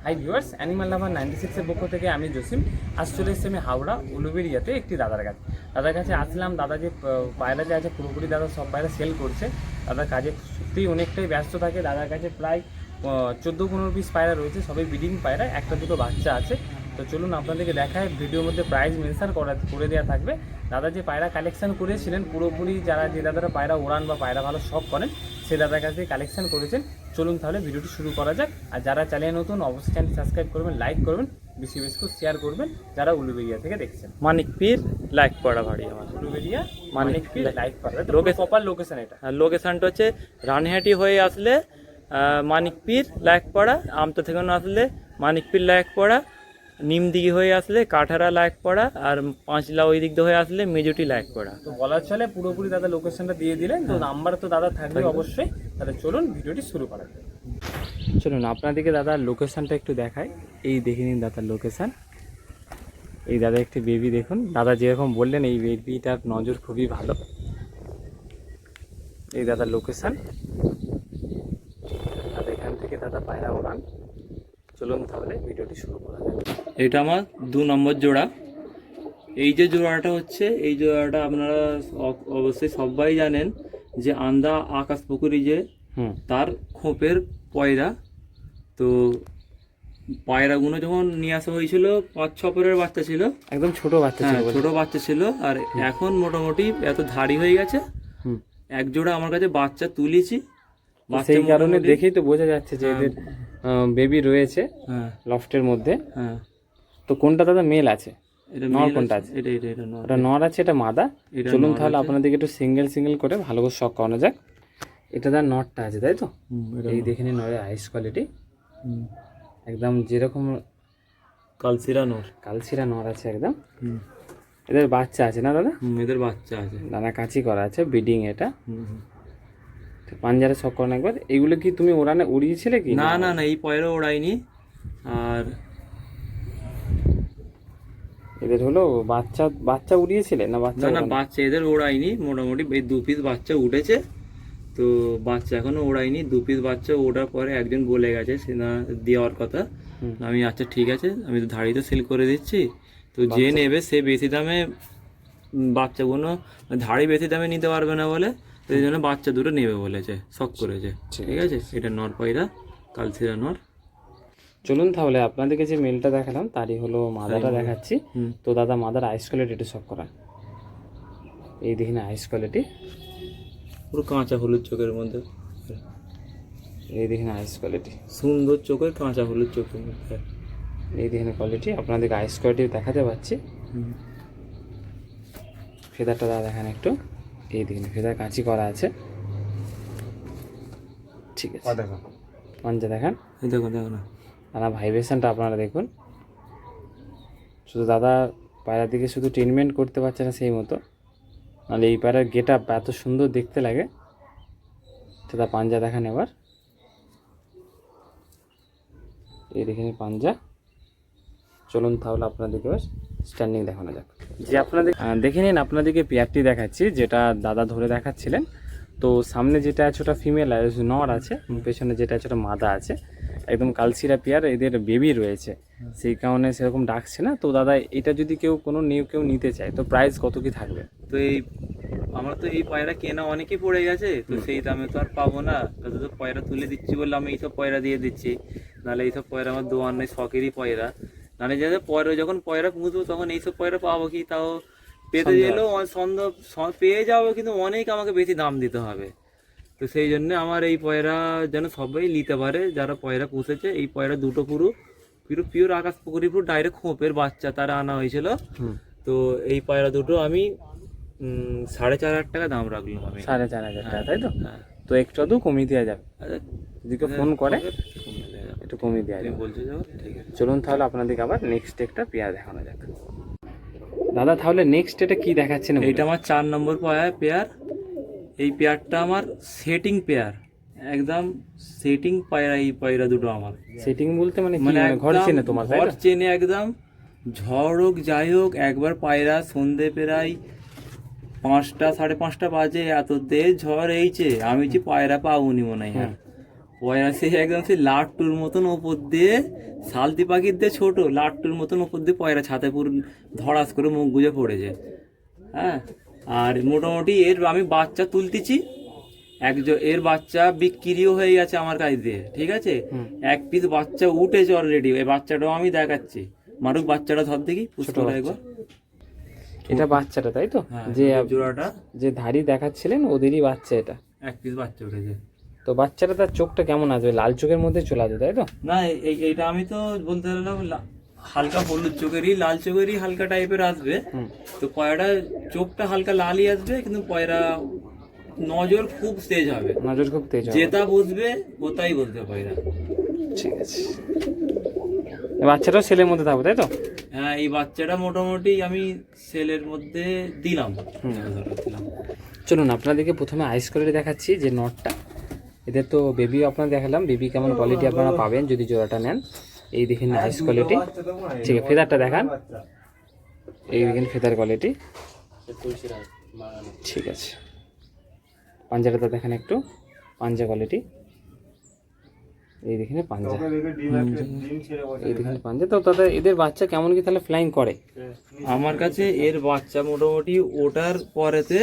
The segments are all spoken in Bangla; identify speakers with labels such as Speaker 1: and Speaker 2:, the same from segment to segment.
Speaker 1: হাই ভিউয়ার্স, অ্যানিমাল লাভার 96 এর পক্ষ থেকে আমি জসিম। আজ চলে এসেছি আমি হাওড়া উলুবেড়িয়াতে একটি দাদার কাছে আসলাম। দাদা যে পায়রা যে আছে পুরোপুরি দাদা সব পায়রা সেল করছে। দাদার কাজে সত্যিই অনেকটাই ব্যস্ত থাকে। দাদার কাছে প্রায় 14-15 পিস পায়রা রয়েছে, সবই ব্রিডিং পায়রা, একটা দুটো বাচ্চা আছে। তো চলুন আপনাদেরকে দেখায়, ভিডিওর মধ্যে প্রাইস মেনশন করে দেওয়া থাকবে। দাদা যে পায়রা কালেকশন করেছিলেন পুরোপুরি যে দাদারা পায়রা ওড়ান বা পায়রা ভালো শখ করেন সেই দাদার কাছে কালেকশন করেছেন। চলুন তাহলে ভিডিওটি শুরু করা যাক। আর যারা চ্যানেল নতুন অবশ্যই চ্যানেল সাবস্ক্রাইব করবেন, লাইক করবেন, বেশি বেশি করে শেয়ার করবেন যারা উলুবেড়িয়া থেকে দেখছেন।
Speaker 2: মানিকপীর লাইক পড়া বাড়ি আমার।
Speaker 1: উলুবেড়িয়া মানিকপীর লাইক করা প্রপার লোকেশন এটা।
Speaker 2: লোকেশনটা হচ্ছে রানহাটি হয়ে আসলে মানিকপীর লাইক পড়া, আমতা থেকে আসলে মানিকপীর লাইক পড়া, নিমদিঘি হয়ে আসলে কাঠারা লাইক পড়া, আর পাঁচলা ওই দিক দিয়ে হয়ে আসলে মেজুটি লাইক পড়া।
Speaker 1: তো বলার চলে পুরোপুরি দাদা লোকেশনটা দিয়ে দিলেন, তো নাম্বার তো দাদা থাকবে অবশ্যই। তাহলে চলুন ভিডিওটি শুরু করা যাক। চলুন আপনাদেরকে দাদার লোকেশনটা একটু দেখাই। এই দেখে নিন দাদার লোকেশন। এই দাদা একটি বেবি দেখুন, দাদা যেরকম বললেন এই বেবিটার নজর খুবই ভালো। এই দাদার লোকেশন, আর এখান থেকে দাদা পায়রা ওড়ান। চলুন তাহলে ভিডিওটি শুরু করা যাক।
Speaker 2: এটা আমার 2 নম্বর জোড়া। এই যে জোড়াটা হচ্ছে, এই জোড়াটা আপনারা অবশ্যই সবাই জানেন যে আন্দা আকাশ পুকুরি যে তার খোপের পয়রা। তো পায়রাগুলো যখন নিয়ে আসা হয়েছিল 5-6 পরের বাচ্চা ছিল,
Speaker 1: একদম ছোট বাচ্চা ছিল,
Speaker 2: ছোট বাচ্চা ছিল। আর এখন মোটামুটি এত ধাড়ি হয়ে গেছে। এক জোড়া আমার কাছে বাচ্চা তুলেছি,
Speaker 1: সেই কারণে দেখেই তো বোঝা যাচ্ছে যে এদের বেবি রয়েছে লফটের মধ্যে। তো কোনটা দাদা মেল আছে, নর কোনটা আছে? এটা নর আছে, এটা মাদা। চলুন তাহলে আপনাদেরকে একটু সিঙ্গেল করে ভালো করে শখ করানো যাক। এটা তার নরটা আছে, তাই তো? এই দেখে নিন নরের আইস কোয়ালিটি, একদম যেরকম কালসিরা নর আছে একদম। এদের বাচ্চা আছে না দাদা?
Speaker 2: এদের বাচ্চা আছে,
Speaker 1: দানা কাঁচি করা আছে, ব্রিডিং এটা। পাঞ্জারে শখ করানো একবার। এগুলো কি তুমি উড়িয়েছিলে কি?
Speaker 2: না, এই পয়রা ওড়াইনি। আর
Speaker 1: এদের হলো বাচ্চা উড়িয়েছিলে না?
Speaker 2: বাচ্চা এদের ওড়াইনি। মোটামুটি এই 2 পিস বাচ্চা উঠেছে, তো বাচ্চা এখনো ওড়াইনি। 2 পিস বাচ্চা ওঠার পরে একজন বলে গেছে সে না দেওয়ার কথা। আমি আচ্ছা ঠিক আছে, আমি তো ধাড়িতে সেল করে দিচ্ছি, তো যে নেবে সে বেশি দামে বাচ্চাগুলো, ধাড়ি বেশি দামে নিতে পারবে না বলে, তো এই জন্য বাচ্চা দুটো নেবে বলেছে, শখ করেছে। ঠিক আছে, এটা নর পায়রা, কালসিরা নর।
Speaker 1: চলুন তাহলে আপনাদেরকে যে মেলটা দেখালাম তারই হলো মাদাটা দেখাচ্ছি। তো দাদা মাদার আইস কোয়ালিটি একটু শখ করান। এই দেখি না আইস কোয়ালিটি,
Speaker 2: পুরো কাঁচা হলুদ চোখের মধ্যে।
Speaker 1: এই দেখি না আইস কোয়ালিটি,
Speaker 2: সুন্দর চোখের কাঁচা হলুদ চোখের মধ্যে।
Speaker 1: এই দেখেন কোয়ালিটি, আপনাদেরকে আইস কোয়ালিটি দেখাতে পাচ্ছি। ফেদারটা দাদা দেখেন একটু। এই দেখেন ফেদার কাঁচি করা আছে, ঠিক আছে। পাঞ্জা দেখেন,
Speaker 2: দেখো না
Speaker 1: দাদা ভাইব্রেশনটা আপনারা দেখুন। শুধু দাদা পায়রার দিকে শুধু ট্রিটমেন্ট করতে পারছে না সেই মতো, নাহলে এই পায়রার গেট আপ এত সুন্দর দেখতে লাগে। দাদা পাঞ্জা দেখান এবার। এই দেখেন পাঞ্জা। চলুন তাহলে আপনাদেরকে এবার স্ট্যান্ডিং দেখানো যাক। যে আপনাদের দেখে নিন, আপনাদেরকে পেয়ারটি দেখাচ্ছি যেটা দাদা ধরে দেখাচ্ছিলেন। তো সামনে যেটা আছে ওটা ফিমেল নর আছে, পেছনে যেটা আছে ওটা মাদা আছে, একদম কালসিরা পেয়ার। এদের বেবি রয়েছে, সেই কারণে সেরকম ডাকছে না। তো দাদা এটা যদি কেউ নিতে চায় তো প্রাইস কত কি থাকবে?
Speaker 2: তো আমার তো এই পায়রা কেনা অনেকই পড়ে গেছে, তো সেই দামে তো আর পাবো না। তো পয়রা তুলে দিচ্ছি বললে আমি এইসব পয়রা দিয়ে দিচ্ছি, নাহলে এইসব পয়রা আমার দোয়ার নেই, শখেরই পয়রা। নাহলে যাদের পরে যখন পয়রা পুঁতবো তখন এইসব পয়রা পাবো কি, তাও পেতে গেলেও পেয়ে যাবো, কিন্তু অনেক আমাকে বেশি দাম দিতে হবে। তো সেই জন্য আমার এই পয়রা যেন সবাই নিতে পারে যারা পয়রা পুষেছে। এই পয়রা দুটো পুরো পিওর আকাশ পুকুরি, পুরো ডাইরেক্ট খোপের বাচ্চা তারা আনা হয়েছিল। তো এই পয়রা দুটো আমি 4,500 টাকা দাম রাখলাম। আমি
Speaker 1: 4,500 টাকা, তাই তো? তো একটু কমিয়ে দেওয়া যাবে, যদি কেউ ফোন করে একটু কমিয়ে দেওয়া যাবে,
Speaker 2: বলছে যাবো। ঠিক আছে,
Speaker 1: চলুন তাহলে আপনাদেরকে আবার নেক্সট একটা পেয়ার দেখানো যাক। দাদা তাহলে নেক্সট এটা কি দেখাচ্ছেন?
Speaker 2: এইটা আমার 4 নম্বর পেয়ার। এই পেয়ারটা আমার সেটিং পেয়ার, একদম সেটিং পায়রা। এই পায়রা দুটো আমার
Speaker 1: সেটিং বলতে মানে ঘর চেনে তোমার?
Speaker 2: ঘর চেনে একদম। ঝড় হোক যাই হোক, একবার পায়রা সন্ধে প্রায় 5টা 5:30 বাজে, এত তেজ ঝড় এইছে, আমি যে পায়রা পাবনি মনে হয়। পয়রা সেই একদম সেই লাট্টুর মতন ওপর দিয়ে, সালতি পাখির দিয়ে ছোট লাট্টুর মতন ওপর দিয়ে পয়রা ছাতে পুরো ধড়াস করে মুখ গুজে পড়েছে। হ্যাঁ, আর মোটামুটি এর আমি বাচ্চা তুলতেছি, এর বাচ্চা বিক্রিও হয়ে গেছে আমার কাছ দিয়ে, ঠিক আছে। এক পিস বাচ্চা উঠেছে অলরেডি, এই বাচ্চাটাও আমি দেখাচ্ছি। মারুক বাচ্চাটা ধর দেখি, পুষ্ট একবার।
Speaker 1: এটা বাচ্চাটা তাই তো,
Speaker 2: হ্যাঁ,
Speaker 1: যে
Speaker 2: জোড়াটা
Speaker 1: যে ধাড়ি দেখাচ্ছিলেন ওদেরই বাচ্চা এটা।
Speaker 2: এক পিস বাচ্চা উঠেছে।
Speaker 1: তো বাচ্চাটা তার চোখটা কেমন আসবে, লাল চোখের মধ্যে চলে আসবে তাই তো?
Speaker 2: না, এইটা আমি তো বলতে পারলাম হালকা হলুদ চোখেরই, লাল চোখেরই হালকা টাইপের আসবে। তো পয়রা চোখটা হালকা লালই আসবে, কিন্তু পয়রা নজর খুব তেজ হবে,
Speaker 1: নজর খুব তেজ হবে।
Speaker 2: যেটা বুঝবে ওটাই বলতে পয়রা।
Speaker 1: ঠিক আছে, এই বাচ্চাটাও ছেলের মধ্যে থাকবে তাই তো?
Speaker 2: হ্যাঁ, এই বাচ্চাটা মোটামুটি আমি সেলের মধ্যে দিলাম।
Speaker 1: চলুন আপনাদেরকে প্রথমে আইস কোয়ালিটি দেখাচ্ছি, যে নটটা এদের তো বেবিও আপনারা দেখালাম, বেবি কেমন কোয়ালিটি আপনারা পাবেন যদি জোড়াটা নেন। এই দেখেন আইস কোয়ালিটি, ঠিক আছে। ফেদারটা দেখান, এই দেখেন ফেদার কোয়ালিটি, ঠিক আছে। পাঞ্জাটা দেখেন একটু, পাঞ্জা কোয়ালিটি, এই দেখেন পাঞ্জা, এই দেখেন পাঞ্জা। তো দাদা এদের বাচ্চা কেমন কি তাহলে ফ্লাইং করে?
Speaker 2: আমার কাছে এর বাচ্চা মোটামুটি ওটার পরেতে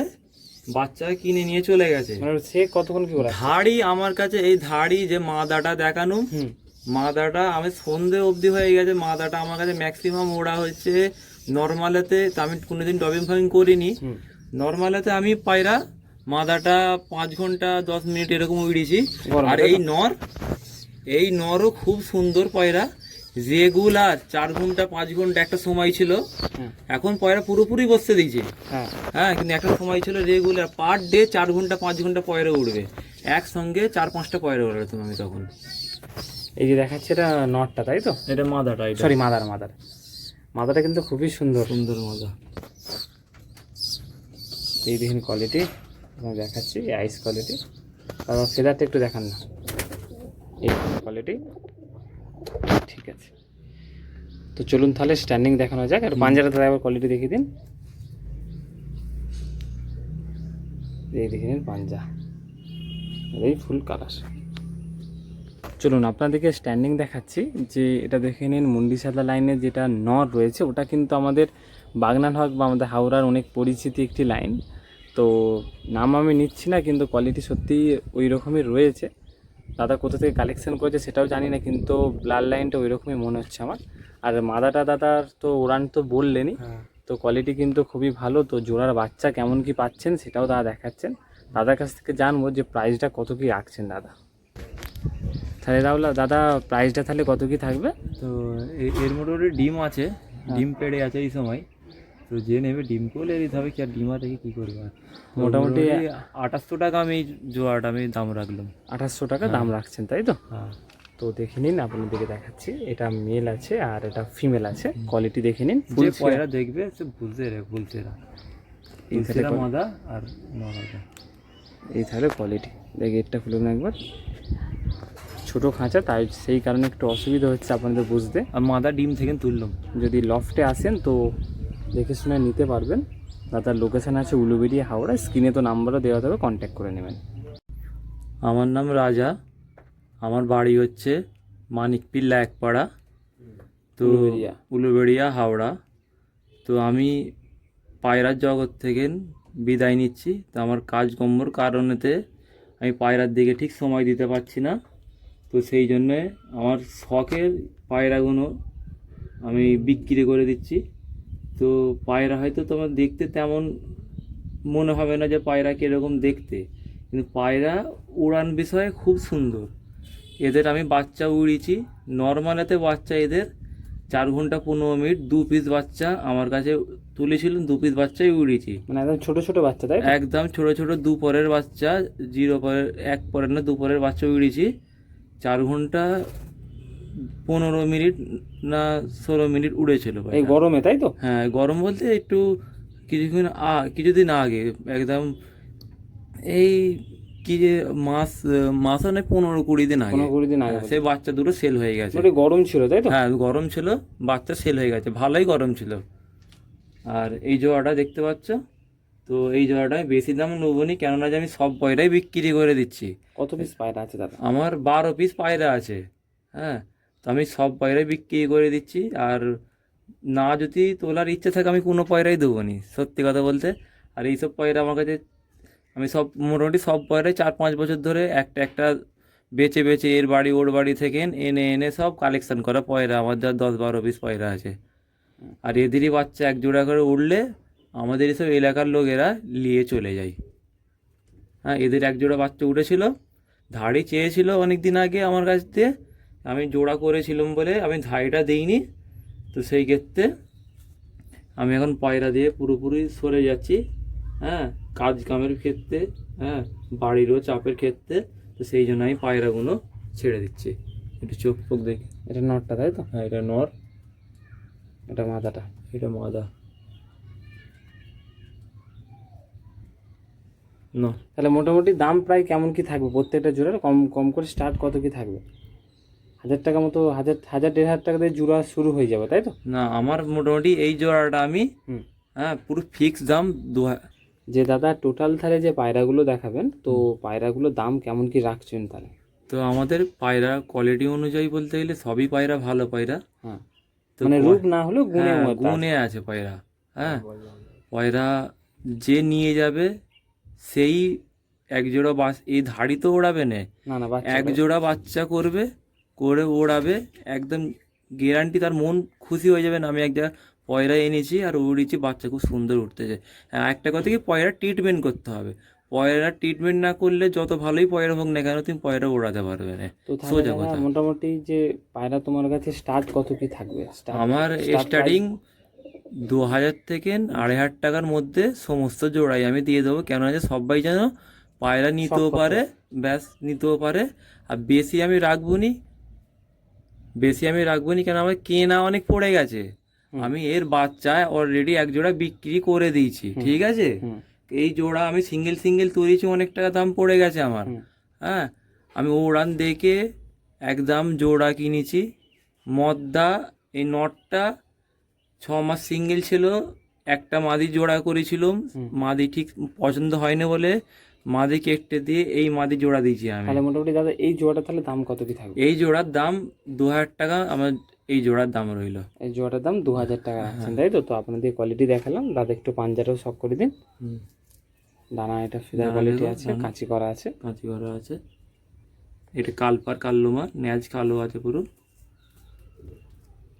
Speaker 2: বাচ্চা কিনে নিয়ে চলে গেছে।
Speaker 1: মানে সে কতক্ষণ কি করে?
Speaker 2: ধাড়ি আমার কাছে, এই ধাড়ি যে মাদাটা দেখানো, মাদাটা আমি সন্ধে অবধি হয়ে গেছে। মাদাটা আমার কাছে ম্যাক্সিমাম ওরা হচ্ছে নর্মালেতে, তা আমি কোনোদিন ডবিং ফাবিং করিনি। নর্মালেতে আমি পায়রা মাদাটা 5 ঘন্টা 10 মিনিট এরকম উড়িয়েছি। আর এই নরও খুব সুন্দর পয়রা, রেগুলার 4 ঘন্টা 5 ঘন্টা একটা সময় ছিল। এখন পয়রা পুরোপুরি বসতে দিয়েছে। হ্যাঁ, কিন্তু একটা সময় ছিল রেগুলার পার ডে 4 ঘন্টা 5 ঘন্টা পয়রা উঠবে, একসঙ্গে 4-5টা পয়রা উড়াতাম আমি তখন।
Speaker 1: এই যে দেখাচ্ছে এটা নটটা তাই তো?
Speaker 2: এটা মাদাটা,
Speaker 1: সরি মাদাটা কিন্তু খুবই সুন্দর
Speaker 2: মাদা।
Speaker 1: এই দেখুন কোয়ালিটি দেখাচ্ছি, এই আইস কোয়ালিটি। তারপর ফেদারটা একটু দেখান না, এই কোয়ালিটি, ঠিক আছে। তো চলুন তাহলে স্ট্যান্ডিং দেখানো যাক, আর পাঞ্জাটা তাহলে একবার কোয়ালিটি দেখিয়ে দিন। এই দেখে নিন পাঞ্জা, এই ফুল কালার। চলুন আপনাদেরকে স্ট্যান্ডিং দেখাচ্ছি, যে এটা দেখে নিন মুন্ডি সাদা লাইনের যেটা নর রয়েছে, ওটা কিন্তু আমাদের বাগনান হক বা আমাদের হাওড়ার অনেক পরিচিতি একটি লাইন। তো নাম আমি নিচ্ছি না, কিন্তু কোয়ালিটি সত্যিই ওই রকমই রয়েছে। দাদা কোথা থেকে কালেকশন করেছে সেটাও জানি না, কিন্তু ব্লাড লাইনটা ওই রকমই মনে হচ্ছে আমার। আর মাদাটা দাদার তো উড়ান তো বললেনই, তো কোয়ালিটি কিন্তু খুবই ভালো। তো জোড়ার বাচ্চা কেমন কি পাচ্ছেন সেটাও দাদা দেখাচ্ছেন। দাদার কাছ থেকে জানবো যে প্রাইসটা কত কি রাখছেন দাদা। তাহলে দাদা প্রাইসটা তাহলে কত কি থাকবে?
Speaker 2: তো এর মোটামুটি ডিম আছে, ডিম পেড়ে আছে এই সময়। তো যে নেবে ডিম করলে দিতে হবে, কি আর ডিমা থেকে কি করবে।
Speaker 1: মোটামুটি
Speaker 2: 2800 টাকা আমি জোড়াটা আমি দাম রাখলাম।
Speaker 1: 2800 টাকা দাম রাখছেন তাই তো?
Speaker 2: হ্যাঁ।
Speaker 1: তো দেখে নিন, আপনাদেরকে দেখাচ্ছি, এটা মেল আছে আর এটা ফিমেল আছে, কোয়ালিটি দেখে নিন।
Speaker 2: যে পয়রা দেখবে সে বলছে মাদা আর নরমাদা।
Speaker 1: এই তাহলে কোয়ালিটি দেখে, এটা খুলুন একবার, ছোটো খাঁচা, তাই সেই কারণে একটু অসুবিধা হচ্ছে আপনাদের বুঝতে।
Speaker 2: আর মাদা ডিম থেকে তুললাম।
Speaker 1: যদি লফটে আসেন তো দেখে শুনে নিতে পারবেন। দাদার লোকেশান আছে উলুবেড়িয়া হাওড়া, স্ক্রিনে তো নাম্বারও দেওয়া থাকবে, কন্ট্যাক্ট করে নেবেন।
Speaker 2: আমার নাম রাজা, আমার বাড়ি হচ্ছে মানিকপিল্লা একপাড়া, তো উলুবেড়িয়া হাওড়া। তো আমি পায়রার জগৎ থেকে বিদায় নিচ্ছি। তো আমার কাজকর্মর কারণেতে আমি পায়রার দিকে ঠিক সময় দিতে পারছি না। তো সেই জন্যে আমার শখের পায়রাগুলো আমি বিক্রি করে দিচ্ছি। তো পায়রা হয়তো তোমার দেখতে তেমন মনে হবে না যে পায়রা কীরকম দেখতে, কিন্তু পায়রা উড়ান বিষয়ে খুব সুন্দর। এদের আমি বাচ্চা উড়িয়েছি, নর্মালেতে বাচ্চা এদের 4 ঘন্টা 15 মিনিট 2 পিস বাচ্চা আমার কাছে তুলেছিলেন, 2 পিস বাচ্চাই উড়িয়েছি।
Speaker 1: মানে একদম ছোটো ছোটো বাচ্চা তাই?
Speaker 2: একদম ছোটো ছোটো 2 পরের বাচ্চা, 0 পরের 1 পরের না 2 পরের বাচ্চা উড়িয়েছি। 4 ঘন্টা 15 মিনিট না 16 মিনিট উড়েছিল।
Speaker 1: এই গরমে তাই তো?
Speaker 2: হ্যাঁ, গরম বলতে একটু কিছুদিন আগে, একদম এই কি যে মাসও নেই 15-20 দিন আগে,
Speaker 1: 15-20 দিন আগে
Speaker 2: সেই বাচ্চা দুটো সেল হয়ে গেছে।
Speaker 1: গরম ছিল তাই তো?
Speaker 2: হ্যাঁ, গরম ছিল, বাচ্চা সেল হয়ে গেছে, ভালোই গরম ছিল। আর এই জোড়াটা দেখতে পাচ্ছ, তো এই জোড়াটা আমি বেশি দাম নেবো নি, কেননা যে আমি সব পয়রাই বিক্রি করে দিচ্ছি।
Speaker 1: কত পিস পায়রা আছে দাদা?
Speaker 2: আমার 12 পিস পায়রা আছে। হ্যাঁ, তো আমি সব পয়রাই বিক্রি করে দিচ্ছি। আর না যদি তোলার ইচ্ছে থাকে আমি কোনো পয়রাই দেবো নি, সত্যি কথা বলতে। আর এইসব পয়রা আমার কাছে আমি সব মোটামুটি সব পয়রাই 4-5 বছর ধরে একটা একটা বেচে বেচে এর বাড়ি ওর বাড়ি থেকে এনে এনে সব কালেকশন করা পয়রা আমার, যা 10-12 পিস পয়রা আছে। আর এদেরই বাচ্চা এক জোড়া করে উঠলে আমাদের এসব এলাকার লোকেরা নিয়ে চলে যায়। হ্যাঁ, এদের এক জোড়া বাচ্চা উঠেছিল, ধাড়ি চেয়েছিল অনেক দিন আগে আমার কাছ দিয়ে, আমি জোড়া করেছিলাম বলে আমি ধাড়িটা দিইনি। তো সেই ক্ষেত্রে আমি এখন পয়রা দিয়ে পুরোপুরি সরে যাচ্ছি। হ্যাঁ, কাজ কামের ক্ষেত্রে, হ্যাঁ, বাড়িরও চাপের ক্ষেত্রে। তো সেই জন্য আমি পায়রাগুলো ছেড়ে দিচ্ছি। একটু চোখ ফোক দেখি।
Speaker 1: এটা নটটা তাই তো?
Speaker 2: হ্যাঁ, এটা নর,
Speaker 1: এটা মাদাটা।
Speaker 2: এটা মাদা। না,
Speaker 1: তাহলে মোটামুটি দাম প্রায় কেমন কি থাকবে প্রত্যেকটা জোড়ার? কম কম করে স্টার্ট কত কি থাকবে? 1000 টাকা মতো, 1000-1500 টাকা দিয়ে জোড়া শুরু হয়ে যাবে তাই তো?
Speaker 2: না, আমার মোটামুটি এই জোড়াটা আমি,
Speaker 1: হুম।
Speaker 2: হ্যাঁ, পুরো ফিক্স দাম
Speaker 1: যে দাদা টোটাল তাহলে যে পায়রাগুলো দেখাবেন, তো পায়রাগুলোর দাম কেমন কি রাখছেন তাহলে?
Speaker 2: তো আমাদের পায়রা কোয়ালিটি অনুযায়ী বলতে গেলে সবই পায়রা ভালো পায়রা।
Speaker 1: হ্যাঁ,
Speaker 2: তো
Speaker 1: মানে রূপ না হলেও গুণের
Speaker 2: হ্যাঁ,
Speaker 1: মধ্যে আছে।
Speaker 2: গুণে আছে পায়রা। হ্যাঁ, পায়রা যে নিয়ে যাবে সেই এক জোড়া এই ধাড়ি তো ওড়াবে না,
Speaker 1: না না, বাচ্চা
Speaker 2: এক জোড়া বাচ্চা করবে, করে ওড়াবে একদম গ্যারান্টি। তার মন খুশি হয়ে যাবে না আমি এক জায়গায় পয়রা এনেছি আর উড়িয়েছি, বাচ্চা খুব সুন্দর উঠতেছে। হ্যাঁ, একটা কথা কি, পয়রা ট্রিটমেন্ট করতে হবে। পয়রা ট্রিটমেন্ট না করলে যত ভালোই পয়রা হোক না কেন তুমি পয়রা ওড়াতে পারবে না,
Speaker 1: তো তাহলে
Speaker 2: সোজা
Speaker 1: দাদা
Speaker 2: কথা।
Speaker 1: মোটামুটি যে পায়রা তোমার কাছে স্টার্ট কত কি থাকবে?
Speaker 2: আমার স্টার্টিং 2000 থেকে 2500 টাকার মধ্যে সমস্ত জোড়াই আমি দিয়ে দেবো, কেন যে সবাই যেন পায়রা নিতেও পারে, ব্যাস নিতেও পারে। আর বেশি আমি রাখবো নি, কেন আমার কেনা অনেক পড়ে গেছে। আমি এর বাচ্চা অলরেডি এক জোড়া বিক্রি করে দিয়েছি, ঠিক আছে? এই জোড়া আমি সিঙ্গেল সিঙ্গেল তুলেছি, অনেক টাকা দাম পড়ে গেছে আমার। হ্যাঁ, আমি উড়ান দেখে একদম জোড়া কিনেছি। মদ্দা এই নটটা 6 মাস সিঙ্গেল ছিল, একটা মাদি জোড়া করেছিলাম, মাদি ঠিক পছন্দ হয়নি বলে মাদি কেটে দিয়ে এই মাদি জোড়া দিয়েছি আমি।
Speaker 1: তাহলে মোটামুটি দাদা এই জোড়াটা তাহলে দাম কত কি থাকবে?
Speaker 2: এই জোড়ার দাম 2000 টাকা আমার এই জোড়ার দাম রইলো।
Speaker 1: এই জোড়াটার দাম 2000 টাকা রাখছেন তাই তো? তো আপনাদের কোয়ালিটি দেখালাম, দাদা একটু পাঞ্জাটাও শখ করে দিন। দানা এটা ফিদার কোয়ালিটি আছে, কাঁচি করা আছে।
Speaker 2: কাঁচি করা আছে। এটা কালপার কাল্লুমা, ন্যাজ কালো আছে পুরো,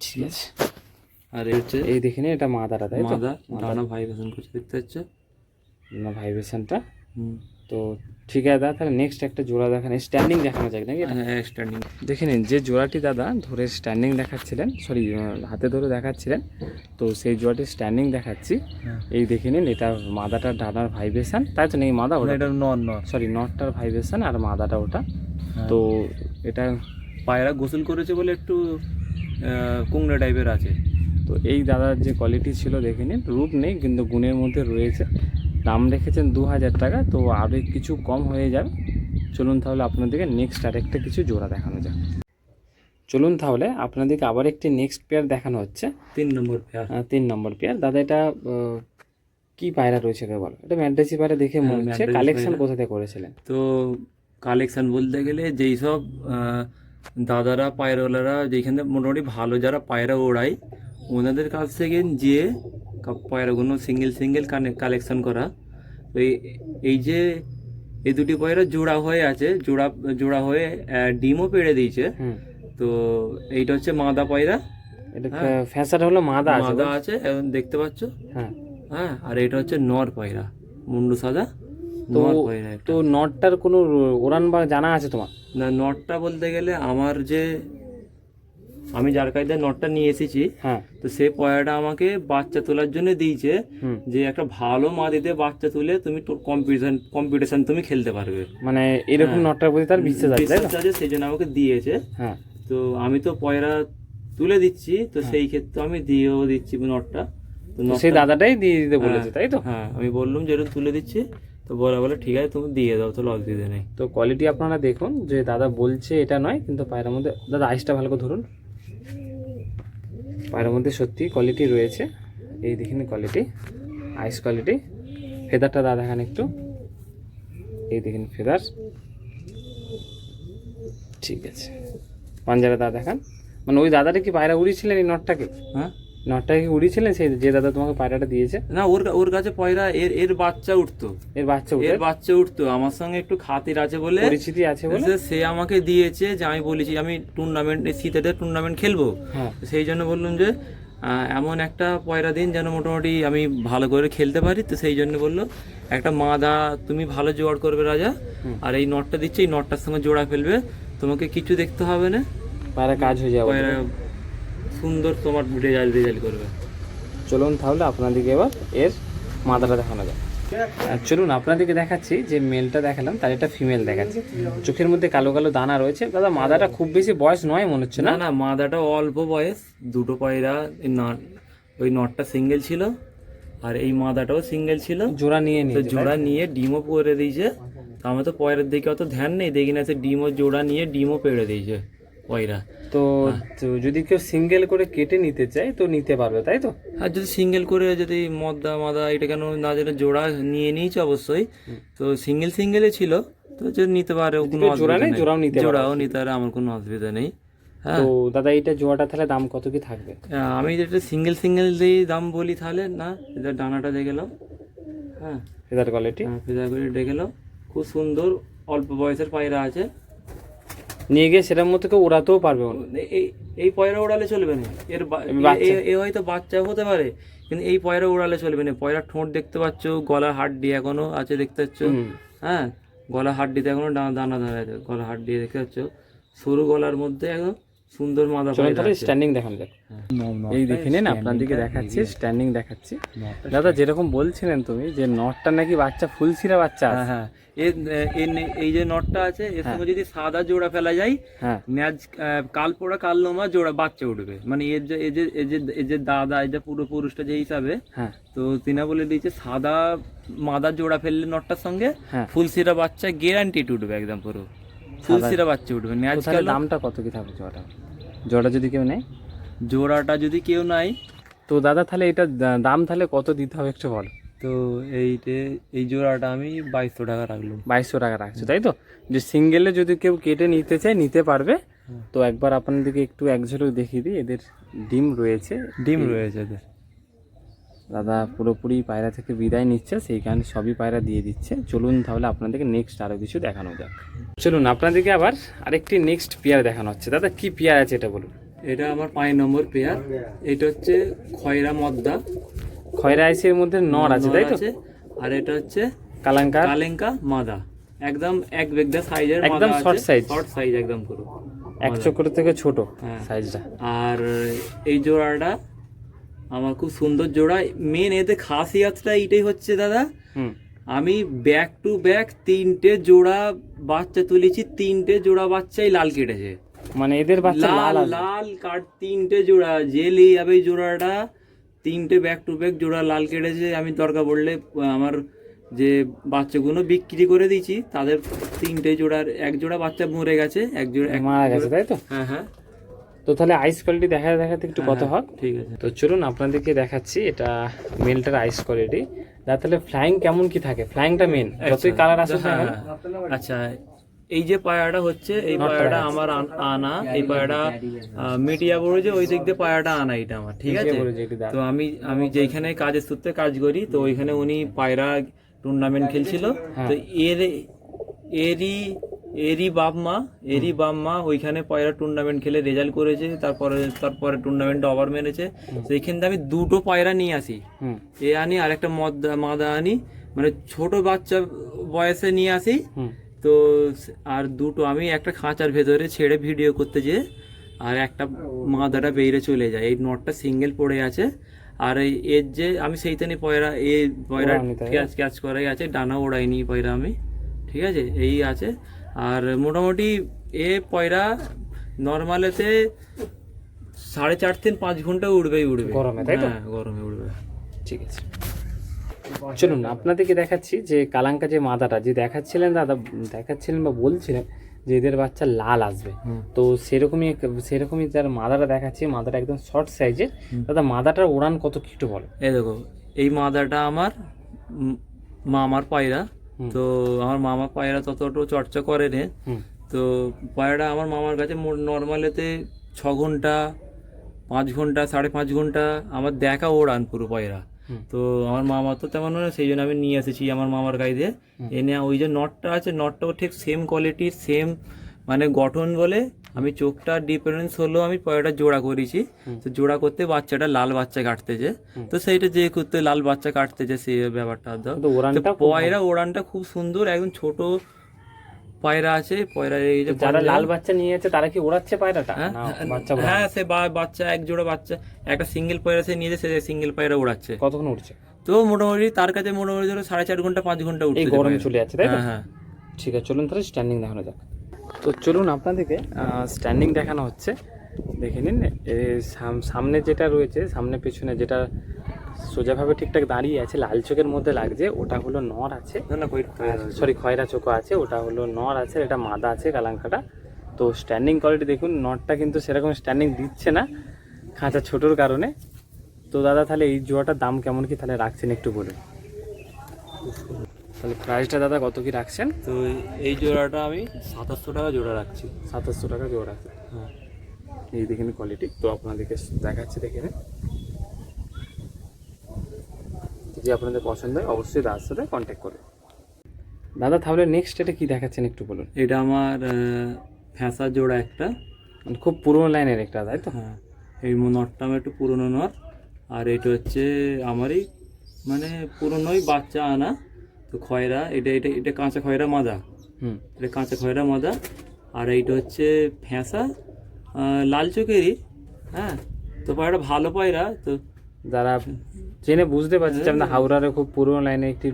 Speaker 1: ঠিক আছে।
Speaker 2: আর এই হচ্ছে
Speaker 1: এই দেখে নিন, এটা মাদাটা তাই তো?
Speaker 2: মাদা, ডানা ভাইব্রেশন করছে, দেখতে পাচ্ছ
Speaker 1: না ভাইব্রেশনটা। তো ঠিক আছে দাদা, তাহলে নেক্সট একটা জোড়া দেখান, স্ট্যান্ডিং দেখানো যায় নাকি?
Speaker 2: হ্যাঁ, স্ট্যান্ডিং
Speaker 1: দেখে নিন যে জোড়াটি দাদা ধরে স্ট্যান্ডিং দেখাচ্ছিলেন, সরি হাতে ধরে দেখাচ্ছিলেন, তো সেই জোড়াটি স্ট্যান্ডিং দেখাচ্ছি। এই দেখে নিন, এটা মাদাটার ডানার ভাইব্রেশন তাই তো? নেই মাদা ওটা,
Speaker 2: এটা নর,
Speaker 1: সরি নটটার ভাইব্রেশন আর মাদাটা ওটা। তো এটা
Speaker 2: পায়রা গোসল করেছে বলে একটু কুংড়ে টাইপের আছে।
Speaker 1: তো এই দাদার যে কোয়ালিটি ছিল দেখে নিন, রূপ নেই কিন্তু গুণের মধ্যে রয়েছে। দাম রেখেছেন 2000 টাকা, তো আরও কিছু কম হয়ে যাবে। চলুন তাহলে আপনাদেরকে নেক্সট আরেকটা কিছু জোড়া দেখানো যাক। চলুন তাহলে আপনাদেরকে আবার একটি নেক্সট পেয়ার দেখানো হচ্ছে,
Speaker 2: 3 নম্বর পেয়ার।
Speaker 1: 3 নম্বর পেয়ার। দাদা এটা কি পায়রা রয়েছে বলো? এটা ম্যান্ডাসি পায়রা দেখে মনে হচ্ছে। কালেকশন কোথা থেকে করেছিলেন?
Speaker 2: তো কালেকশন বলতে গেলে যেই সব দাদারা পায়রাওয়ালারা যেখানে মোটামুটি ভালো যারা পায়রা ওড়ায় ওনাদের কাছ থেকে যে পায়রাগুলো সিঙ্গেল সিঙ্গেল কালেকশন করা। তো এই যে এই দুটি পায়রা জোড়া হয়ে আছে, জোড়া হয়ে ডিমও পেড়ে দিয়েছে। তো এইটা হচ্ছে মাদা পায়রা,
Speaker 1: এটা ফ্যাসাটা হলো মাদা
Speaker 2: আছে এখন দেখতে পাচ্ছ।
Speaker 1: হ্যাঁ
Speaker 2: হ্যাঁ, আর এটা হচ্ছে নর পায়রা, মুন্ডু সাদা।
Speaker 1: তো নটটার কোনো ওড়ান বা জানা আছে তোমার?
Speaker 2: না, নটটা বলতে গেলে আমার যে আমি যার কাছে নটটা নিয়ে এসেছি,
Speaker 1: হ্যাঁ,
Speaker 2: তো সে পয়রাটা আমাকে বাচ্চা তোলার জন্য দিয়েছে, যে একটা ভালো মাদিতে বাচ্চা তুলে তুমি কম্পিটিশন তুমি খেলতে পারবে,
Speaker 1: মানে এরকম নটটার প্রতি তার বিশ্বাস আছে,
Speaker 2: সেই জন্য আমাকে দিয়েছে।
Speaker 1: হ্যাঁ,
Speaker 2: তো আমি তো পয়রা তুলে দিচ্ছি, তো সেই ক্ষেত্রে আমি দিয়েও দিচ্ছি নটটা। তো
Speaker 1: সেই দাদাটাই দিয়ে দিতে বলেছে তাই তো?
Speaker 2: হ্যাঁ, আমি বললাম যে এরকম তুলে দিচ্ছি, তো বলে ঠিক আছে তুমি দিয়ে দাও, তো অসুবিধা নেই।
Speaker 1: তো কোয়ালিটি আপনারা দেখুন, যে দাদা বলছে এটা নয়, কিন্তু পায়রার মধ্যে দাদা আইসটা ভালো করে ধরুন, পায়রার মধ্যে সত্যি কোয়ালিটি রয়েছে। এই দেখুন কোয়ালিটি, আইস কোয়ালিটি ফেদারটা দাদা দেখান একটু, এই দেখেন ফেদার, ঠিক আছে। পাঞ্জারা দাদা দেখান, মানে ওই দাদাটা কি পায়রা উড়িয়েছিলেন এই নটটাকে?
Speaker 2: হ্যাঁ,
Speaker 1: নটটাকে কি উড়িয়েছিলেন সেই যে দাদা তোমাকে পায়রাটা দিয়েছে?
Speaker 2: না ওর কাছে পয়রা এর বাচ্চা উঠতো,
Speaker 1: এর বাচ্চা
Speaker 2: এর বাচ্চা উঠতো, আমার সঙ্গে একটু খাতির আছে বলে,
Speaker 1: পরিচিতি আছে বলে
Speaker 2: সে আমাকে দিয়েছে। যে আমি বলেছি আমি টুর্নামেন্ট, শীতের টুর্নামেন্ট খেলবো,
Speaker 1: হ্যাঁ
Speaker 2: সেই জন্য বললাম যে এমন একটা পয়রা দিন যেন মোটামুটি আমি ভালো করে খেলতে পারি। তো সেই জন্য বললো একটা মাদা তুমি ভালো জোগাড় করবে রাজা, আর এই নটটা দিচ্ছে, এই নটটার সঙ্গে জোড়া ফেলবে, তোমাকে কিছু দেখতে হবে না,
Speaker 1: পায়রা কাজ হয়ে যাবে,
Speaker 2: পয়রা সুন্দর তোমার রেজাল্ট করবে।
Speaker 1: চলুন তাহলে আপনাদেরকে এবার এর মাদাটা দেখানো যায়। চলুন আপনাদেরকে দেখাচ্ছি, যে মেলটা দেখালাম তার একটা ফিমেল দেখাচ্ছি, চোখের মধ্যে কালো কালো দানা রয়েছে। দাদা মাদাটা খুব বেশি বয়স নয় মনে হচ্ছে না?
Speaker 2: না না, মাদাটা অল্প বয়স, দুটো পয়রা, ওই নটটা সিঙ্গেল ছিল আর এই মাদাটাও সিঙ্গেল ছিল,
Speaker 1: জোড়া নিয়ে
Speaker 2: তো জোড়া নিয়ে ডিমও করে দিয়েছে। তো আমার তো পয়রার দিকে অত ধ্যান নেই, দেখি না সে ডিমও জোড়া নিয়ে ডিমও পেড়ে দিয়েছে পয়রা।
Speaker 1: তো যদি কেউ সিঙ্গেল করে কেটে নিতে চায় তো নিতে পারবে, তাই তো?
Speaker 2: আর যদি সিঙ্গেল করে যদি মাদা এটা কেন না, যেন জোড়া নিয়ে নিয়েছে অবশ্যই, তো সিঙ্গেলে ছিল, তো যে নিতে পারে, কোনো
Speaker 1: জোড়া নেই, জোড়াও
Speaker 2: নিতে পারে, আমার কোনো অসুবিধা নেই। হ্যাঁ,
Speaker 1: তো দাদা এইটা জোড়াটা তাহলে দাম কত কি থাকবে?
Speaker 2: আমি যেটা সিঙ্গেল দিয়ে দাম বলি তাহলে, না এটা ডানাটা দেখে নাও, হ্যাঁ
Speaker 1: ফেদার কোয়ালিটি,
Speaker 2: ফেদার করে দেখে নাও, খুব সুন্দর অল্প বয়সের পায়রা আছে,
Speaker 1: নিয়ে গিয়ে সেটার মতো কেউ ওড়াতেও পারবে।
Speaker 2: এই পয়রা ওড়ালে চলবে না, এ হয়তো বাচ্চা হতে পারে, কিন্তু এই পয়রা ওড়ালে চলবে না। পয়রা ঠোঁট দেখতে পাচ্ছ, গলার হাড্ডি এখনো আছে দেখতে পাচ্ছ, হ্যাঁ গলার হাড্ডিতে এখনো দানা ধরে আছে, গলার হাড্ডি দেখতে পাচ্ছ, সরু গলার মধ্যে একদম সুন্দর মাদা পয়রা আছে।
Speaker 1: স্ট্যান্ডিং দেখানো যাক, এই দেখে নিন আপনাদেরকে দেখাচ্ছি, স্ট্যান্ডিং দেখাচ্ছি। দাদা যেরকম বলছিলেন তুমি যে নটটা নাকি বাচ্চা ফুলসিরা বাচ্চা,
Speaker 2: হ্যাঁ হ্যাঁ, এই যে নটটা আছে এর সঙ্গে যদি সাদা জোড়া ফেলা যায়,
Speaker 1: হ্যাঁ
Speaker 2: ম্যাচ কাল পোড়া কাল লোমা জোড়া বাচ্চা উঠবে, মানে এই যে দাদা, এই যে পুরো পুরুষটা যে হিসাবে,
Speaker 1: হ্যাঁ
Speaker 2: তো তিনা বলে দিয়েছে সাদা মাদার জোড়া ফেললে নটটার সঙ্গে
Speaker 1: হ্যাঁ
Speaker 2: ফুলসিরা বাচ্চা গ্যারান্টিড উঠবে, একদম পুরো ফুলসিরা বাচ্চা উঠবে। ম্যাচ
Speaker 1: তাহলে দামটা কত কি থাকবে জোড়াটা? জোড়া যদি কেউ নেয়,
Speaker 2: জোড়াটা যদি কেউ নাই,
Speaker 1: তো দাদা তাহলে এটা দাম তাহলে কত দিতে হবে একটু বলো।
Speaker 2: তো এই জোড়াটা আমি 2200 টাকা রাখলাম।
Speaker 1: 2200 টাকা রাখছো, তাই তো? যে সিঙ্গেলে যদি কেউ কেটে নিতে চায় নিতে পারবে। তো একবার আপনাদেরকে একটু এক ঝলক দেখিয়ে দিই, এদের ডিম রয়েছে
Speaker 2: এদের।
Speaker 1: দাদা পুরোপুরি পায়রা থেকে বিদায় নিচ্ছে, সেই কারণে সবই পায়রা দিয়ে দিচ্ছে। চলুন তাহলে আপনাদেরকে নেক্সট আরও কিছু দেখানো যাক। চলুন আপনাদেরকে আবার আরেকটি নেক্সট পেয়ার দেখানো হচ্ছে। দাদা কি পেয়ার আছে এটা বলুন?
Speaker 2: এটা আমার 5 নম্বর পেয়ার, এটা হচ্ছে খয়রা মদ্দা,
Speaker 1: খয়রা আইসির মধ্যে নর আছে, তাই তো?
Speaker 2: আর এটা হচ্ছে
Speaker 1: কালেঙ্কা
Speaker 2: মাদা, একদম এক বেগদা সাইজের,
Speaker 1: একদম শর্ট
Speaker 2: সাইজ একদম পুরো
Speaker 1: এক চক্র থেকে ছোট
Speaker 2: হ্যাঁ
Speaker 1: সাইজটা।
Speaker 2: আর এই জোড়াটা আমার খুব সুন্দর জোড়া। মেন এতে খাসিয়াতটা এইটাই হচ্ছে দাদা, আমি ব্যাক টু ব্যাক 3টে জোড়া বাচ্চা তুলেছি, 3টে জোড়া বাচ্চাই লাল কেটেছে,
Speaker 1: মানে এদের বাচ্চা
Speaker 2: লাল কাট 3টে জোড়া যে নিয়ে যাবে এই জোড়াটা, 3টে ব্যাক টু ব্যাক জোড়া লাল কেটেছে। আমি দরকার পড়লে আমার যে বাচ্চাগুলো বিক্রি করে দিয়েছি তাদের 3টে জোড়ার এক জোড়া বাচ্চা মরে গেছে, এক জোড়া
Speaker 1: মারা গেছে, তাই তো?
Speaker 2: হ্যাঁ হ্যাঁ।
Speaker 1: তো তাহলে আইস কোয়ালিটি দেখাতে একটু কত হোক,
Speaker 2: ঠিক আছে।
Speaker 1: তো চলুন আপনাদেরকে দেখাচ্ছি এটা মেলটার আইস কোয়ালিটি। তাহলে ফ্লাইং কেমন কি থাকে? ফ্লাইংটা মেন, যতই কালার আসে।
Speaker 2: আচ্ছা, এই যে পায়রাটা হচ্ছে, এই পায়রাটা আমার আনা, এই পায়রাটা মিডিয়া বড় ওই দিক দিয়ে পায়রাটা আনা, এটা আমার, ঠিক আছে? তো আমি যেখানে কাজের সূত্রে কাজ করি, তো ওইখানে উনি পায়রা টুর্নামেন্ট খেলছিল, তো এরই বাপ মা ওইখানে পায়রা টুর্নামেন্ট খেলে রেজাল্ট করেছে, তারপরে টুর্নামেন্টটা ওভার মেরেছে। সেইখান থেকে আমি দুটো পায়রা নিয়ে আসি, এ আনি আর একটা মাদা আনি, মানে ছোট বাচ্চা বয়সে নিয়ে আসি। তো আর দুটো আমি একটা খাঁচার ভেতরে ছেড়ে ভিডিও করতে যেয়ে আর একটা মাদাটা বেরিয়ে চলে যায়, এই নটটা সিঙ্গেল পড়ে আছে। আর এর যে আমি সেইখানে পয়রা ক্যাচ করাই আছে, ডানা ওড়াইনি পয়রা আমি, ঠিক আছে? এই আছে। আর মোটামুটি এ পয়রা নর্মালেতে 4.5 থেকে 5 ঘন্টা উড়বে
Speaker 1: গরমে, তাই তো?
Speaker 2: গরমে উড়বে,
Speaker 1: ঠিক আছে। চলুন আপনাদেরকে দেখাচ্ছি যে কালাঙ্কা যে মাদাটা যে দেখাচ্ছিলেন বা বলছিলেন যে এদের বাচ্চা লাল আসবে, তো সেরকমই যার মাদাটা দেখাচ্ছি, মাদাটা একদম শর্ট সাইজের। দাদা মাদাটার উড়ান কত কি একটু বলো?
Speaker 2: এই দেখো, এই মাদাটা আমার মামার পায়রা।
Speaker 1: হুম।
Speaker 2: তো আমার মামা পায়রা ততটা চর্চা করে নে।
Speaker 1: হুম।
Speaker 2: তো পায়রাটা আমার মামার কাছে নর্মালেতে 6 ঘন্টা 5 ঘন্টা 5.5 ঘন্টা আমার দেখা ওড়ান পুরো পায়রা।
Speaker 1: হুম।
Speaker 2: তো আমার মামা তো তেমন না, সেই জন্য আমি নিয়ে এসেছি আমার মামার গাড়ি দিয়ে এনে। ওই যে নটটা আছে, নটটাও ঠিক সেম কোয়ালিটির, সেম মানে গঠন বলে আমি চোখটা ডিফারেন্স হলো আমি পায়রাটা জোড়া করেছি। তো জোড়া করতে বাচ্চাটা লাল বাচ্চা কাটতেছে, তো সেইটা যে করতে লাল বাচ্চা কাটতেছে সেই ব্যাপারটা।
Speaker 1: কিন্তু ওড়ানটা খুব
Speaker 2: পায়রা ওড়ানটা খুব সুন্দর, একদম ছোট পায়রা আছে। পায়রা এই যে
Speaker 1: যারা লাল বাচ্চা নিয়ে যাচ্ছে তারা কি ওড়াচ্ছে পায়রাটা
Speaker 2: হ্যাঁ
Speaker 1: না বাচ্চা
Speaker 2: হ্যাঁ, সে বাচ্চা এক জোড়া বাচ্চা একটা সিঙ্গেল পায়রা সে নিয়ে সে সিঙ্গেল পায়রা উড়াচ্ছে।
Speaker 1: কতক্ষণ উঠছে?
Speaker 2: তো মোটামুটি তার কাছে মোটামুটি ধরো 4.5 ঘন্টা 5 ঘন্টা
Speaker 1: এই
Speaker 2: উঠছে
Speaker 1: গরমে চলে যাচ্ছে, তাই তো?
Speaker 2: হ্যাঁ।
Speaker 1: ঠিক আছে, চলুন তাহলে স্ট্যান্ডিং দেখানো যাক। তো চলুন আপনাদেরকে স্ট্যান্ডিং দেখানো হচ্ছে, দেখে নিন। সামনে যেটা রয়েছে, সামনে পেছনে যেটা সোজাভাবে ঠিকঠাক দাঁড়িয়ে আছে, লাল চোখের মধ্যে লাগছে, ওটা হলো নর আছে। সরি, খয়রা চোখো আছে, ওটা হলো নর আছে, এটা মাদা আছে কালাঙ্কাটা। তো স্ট্যান্ডিং কোয়ালিটি দেখুন, নরটা কিন্তু সেরকম স্ট্যান্ডিং দিচ্ছে না খাঁচা ছোটোর কারণে। তো দাদা তাহলে এই জোড়াটার দাম কেমন কি তাহলে রাখছেন একটু বলুন। তাহলে প্রাইসটা দাদা কত কি রাখছেন?
Speaker 2: তো এই জোড়াটা আমি 2700 টাকা জোড়া রাখছি।
Speaker 1: 2700 টাকা জোড়া আছে।
Speaker 2: হ্যাঁ,
Speaker 1: এই দেখেন কোয়ালিটি, তো আপনাদেরকে দেখাচ্ছি, দেখে নিন। যদি আপনাদের পছন্দ হয় অবশ্যই দাদার সাথে কন্ট্যাক্ট করুন। দাদা তাহলে নেক্সট এটা কি দেখাচ্ছেন একটু বলুন।
Speaker 2: এটা আমার ফ্যাঁসা জোড়া একটা,
Speaker 1: মানে খুব পুরোনো লাইনের একটা, তাই তো?
Speaker 2: হ্যাঁ, এই নটটা আমার একটু পুরনো নট। আর এটা হচ্ছে আমারই মানে পুরনোই বাচ্চা আনা। তো খয়রা, এটা এটা এটা কাঁচা খয়রা মাদা। এটা কাঁচা খয়রা মাদা। আর এইটা হচ্ছে ফ্যাঁসা লাল চোখেরই। হ্যাঁ, তো পায়রা ভালো পায়রা। তো
Speaker 1: যারা জেনে বুঝতে পারছি যে আপনার হাওড়ারও খুব পুরোনো লাইনে একটি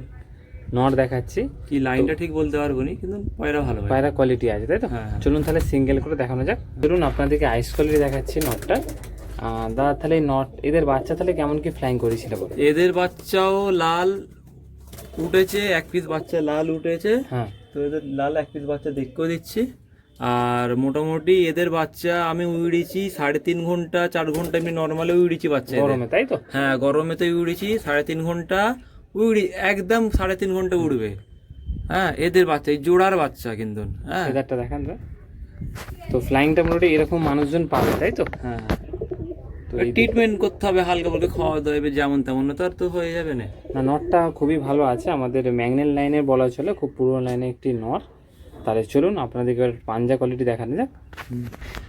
Speaker 1: নট দেখাচ্ছি।
Speaker 2: কি লাইনটা ঠিক বলতে পারবো না, কিন্তু পায়রা ভালো
Speaker 1: পায়রা কোয়ালিটি আছে, তাই তো?
Speaker 2: হ্যাঁ।
Speaker 1: চলুন তাহলে সিঙ্গেল করে দেখানো যাক। চলুন আপনাদেরকে আইস কোয়ালিটি দেখাচ্ছি নটটা। দাদা তাহলে নট এদের বাচ্চা তাহলে কেমন কি ফ্লাইং করেছিল বলো?
Speaker 2: এদের বাচ্চাও লাল উঠেছে, এক পিস বাচ্চা লাল উঠেছে।
Speaker 1: হ্যাঁ।
Speaker 2: তো এদের লাল এক পিস বাচ্চা দেখতেও দিচ্ছি। আর মোটামুটি এদের বাচ্চা আমি উড়েছি 3.5 ঘন্টা 4 ঘন্টা এমনি নর্মালে উড়েছি বাচ্চা এদের।
Speaker 1: গরমে, তাই তো?
Speaker 2: হ্যাঁ, গরমে তো উড়েছি 3.5 ঘন্টা একদম 3.5 ঘন্টা উড়বে। হ্যাঁ, এদের বাচ্চা এই জোড়ার বাচ্চা কিন্তু। হ্যাঁ,
Speaker 1: ফেদারটা দেখান তো। তো ফ্লাইংটা মোটামুটি এরকম মানুষজন পাবে, তাই তো?
Speaker 2: হ্যাঁ।
Speaker 1: তো
Speaker 2: ট্রিটমেন্ট করতে হবে হালকা বলতে, খাওয়া দাওয়া যেমন তেমন, তো আর তো হয়ে যাবে না।
Speaker 1: না, নটটা খুবই ভালো আছে, আমাদের ম্যাগনেল লাইনে বলা চলে, খুব পুরোনো লাইনে একটি নট। তাহলে চলুন আপনাদেরকে এবার পাঞ্জা কোয়ালিটি দেখানো যাক।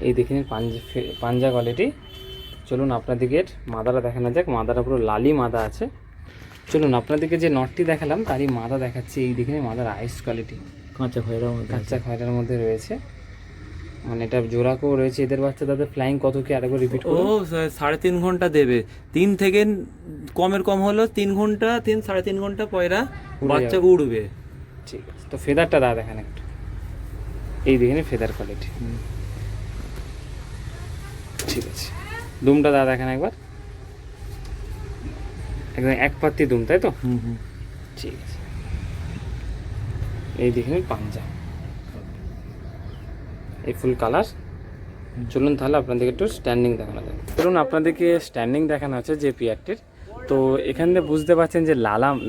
Speaker 1: এই দেখে নিন পাঞ্জা কোয়ালিটি। চলুন আপনাদেরকে মাদাটা দেখানো যাক। মাদাটা পুরো লালি মাদা আছে। চলুন আপনাদেরকে যে নটটি দেখালাম তারই মাদা দেখাচ্ছি। এই দেখে নিন মাদার আইস কোয়ালিটি,
Speaker 2: কাঁচা খয়রা
Speaker 1: কাঁচা খয়রার মধ্যে রয়েছে, মানে এটা জোড়াকেও রয়েছে। এদের বাচ্চা তাদের ফ্লাইং কত কি আরেকবার রিপিট
Speaker 2: ও 3.5 ঘন্টা দেবে। 3 থেকে কমের কম হলো 3 ঘন্টা, 3-3.5 ঘন্টা পয়রা বাচ্চা উড়বে।
Speaker 1: ঠিক আছে। তো ফেদারটা দাদা দেখেন একটু, এই দেখেন ফেদার কোয়ালিটি। ঠিক আছে, দুমটা দাদা দেখেন একবার, একদম এক পাত্তি দুম, তাই তো? ঠিক আছে। এই দেখেন পাঞ্জা, এই ফুল কালার। চলুন তাহলে আপনাদেরকে একটু স্ট্যান্ডিং দেখানো যাবে। চলুন আপনাদেরকে স্ট্যান্ডিং দেখানো হচ্ছে যে পেয়ারটির। তো এখান থেকে বুঝতে পারছেন যে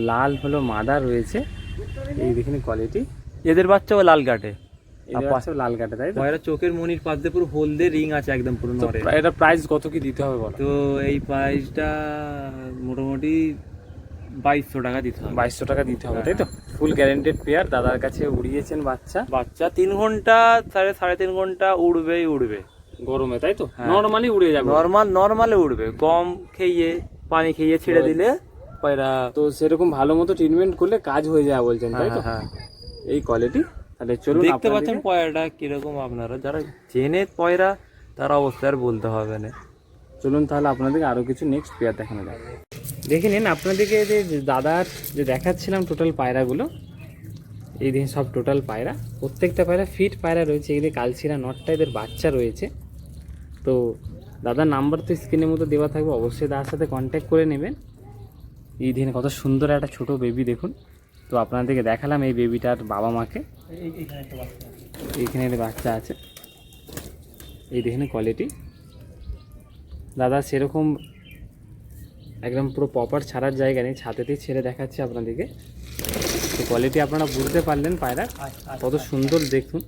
Speaker 1: লাল হলো মাদা রয়েছে। এই দেখেন কোয়ালিটি,
Speaker 2: এদের বাচ্চাও লাল কাটে,
Speaker 1: লাল কাটে, তাই তো?
Speaker 2: পয়রা চোখের মনির পাশ দিয়ে পুরো হলদে রিং আছে একদম পুরো নরে।
Speaker 1: এটা প্রাইস কত কি দিতে হবে বলো?
Speaker 2: তো এই প্রাইসটা মোটামুটি 2200 টাকা দিতে হবে।
Speaker 1: 2200 টাকা দিতে হবে, তাই তো? ফুল গ্যারেন্টেড পেয়ার, দাদার কাছে উড়িয়েছেন বাচ্চা।
Speaker 2: বাচ্চা 3 ঘন্টা 3.5 ঘন্টা উড়বেই উড়বে
Speaker 1: গরমে, তাই তো? নর্মালি উড়ে যাবে,
Speaker 2: নর্মালে উড়বে। গম খেয়ে পানি খেয়ে ছেড়ে দিলে পয়রা
Speaker 1: তো সেরকম ভালো মতো ট্রিটমেন্ট করলে কাজ হয়ে যায় বলছেন, তাই তো?
Speaker 2: হ্যাঁ,
Speaker 1: এই কোয়ালিটি। তাহলে চলুন
Speaker 2: দেখতে পাচ্ছেন পয়রাটা কিরকম, আপনারা যারা চেনে পয়রা তার অবস্থা আর বলতে হবে না।
Speaker 1: চলুন তাহলে আপনাদেরকে আরও কিছু নেক্সট পেয়ার দেখানো যাবে। দেখে নিন আপনাদেরকে যে দাদার যে দেখাচ্ছিলাম টোটাল পায়রাগুলো, এই দিন সব টোটাল পায়রা, প্রত্যেকটা পায়রা ফিট পায়রা রয়েছে। এই যে কালচিরা নটটা এদের বাচ্চা রয়েছে। তো দাদার নাম্বার তো স্ক্রিনের মতো দেওয়া থাকবে, অবশ্যই দাদার সাথে কন্ট্যাক্ট করে নেবেন। এই দিন কত সুন্দর একটা ছোট বেবি দেখুন। তো আপনাদেরকে দেখালাম এই বেবিটার বাবা মাকে, এইখানে একটা বাচ্চা আছে। এই দেখেন কোয়ালিটি দাদা, সেরকম একদম পুরো প্রপার ছাড়ার জায়গা নেই, ছাদেতেই ছেড়ে দেখাচ্ছি আপনাদেরকে। কোয়ালিটি আপনারা বুঝতে পারলেন পায়রা কত সুন্দর দেখুন।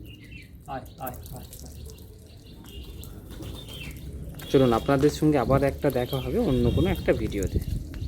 Speaker 1: চলুন আপনাদের সঙ্গে আবার একটা দেখা হবে অন্য কোনো একটা ভিডিওতে।